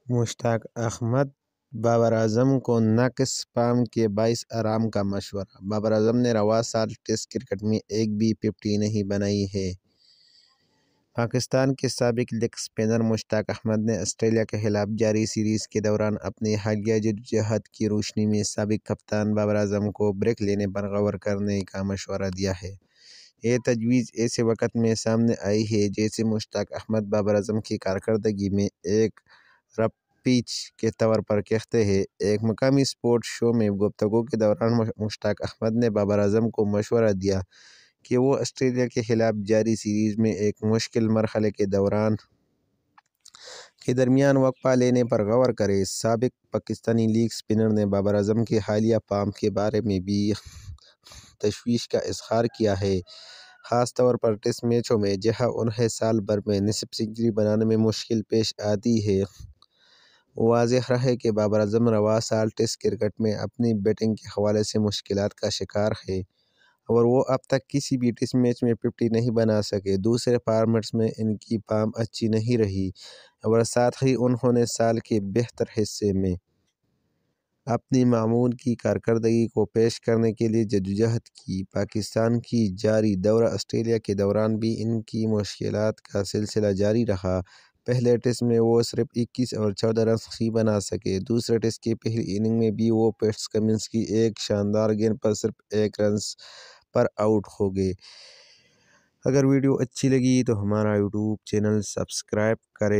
مشتاق احمد بابر اعظم کو ناقص فارم کے باعث آرام کا مشورہ۔ بابر اعظم نے رواں سال ٹیسٹ کرکٹ میں ایک بھی 50 نہیں بنائی ہے۔ پاکستان کے سابق لیگ اسپنر مشتاق احمد نے آسٹریلیا کے خلاف جاری سیریز کے دوران اپنی حالیہ جدوجہد کی روشنی میں سابق کپتان بابر اعظم کو بریک لینے پر غور کرنے کا مشورہ دیا ہے۔ یہ تجویز ایسے وقت میں سامنے آئی ہے جیسے مشتاق احمد بابر اعظم کی کارکردگی میں ایک رپیچ کے طور پر کہتے ہیں۔ ایک مقامی اسپورٹس شو میں گفتگو کے دوران مشتاق احمد نے بابر اعظم کو مشورہ دیا کہ وہ آسٹریلیا کے خلاف جاری سیریز میں ایک مشکل مرحلے کے درمیان وقفہ لینے پر غور کریں۔ سابق پاکستانی لیگ اسپنر نے بابر اعظم کی حالیہ فارم کے بارے میں بھی تشویش کا اظہار کیا ہے، خاص طور پر ٹیسٹ میچوں میں جہاں انہیں سال بھر میں نصف سنچری بنانے میں مشکل پیش آتی ہے۔ واضح رہے کہ بابر اعظم رواں سال ٹیسٹ کرکٹ میں اپنی بیٹنگ کے حوالے سے مشکلات کا شکار ہے اور وہ اب تک کسی بھی ٹیسٹ میچ میں 50 نہیں بنا سکے۔ دوسرے فارمیٹس میں ان کی فارم اچھی نہیں رہی اور ساتھ ہی انہوں نے سال کے بہتر حصے میں اپنی معمول کی کارکردگی کو پیش کرنے کے لیے جدوجہد کی۔ پاکستان کی جاری دورہ آسٹریلیا کے دوران بھی ان کی مشکلات کا سلسلہ جاری رہا۔ پہلے ٹیسٹ میں وہ صرف 21 اور 14 رنز ہی بنا سکے۔ دوسرے ٹیسٹ کی پہلی اننگ میں بھی وہ پیٹس کمنس کی ایک شاندار گیند پر صرف 1 رن پر آؤٹ ہو گئے۔ اگر ویڈیو اچھی لگی تو ہمارا یوٹیوب چینل سبسکرائب کریں۔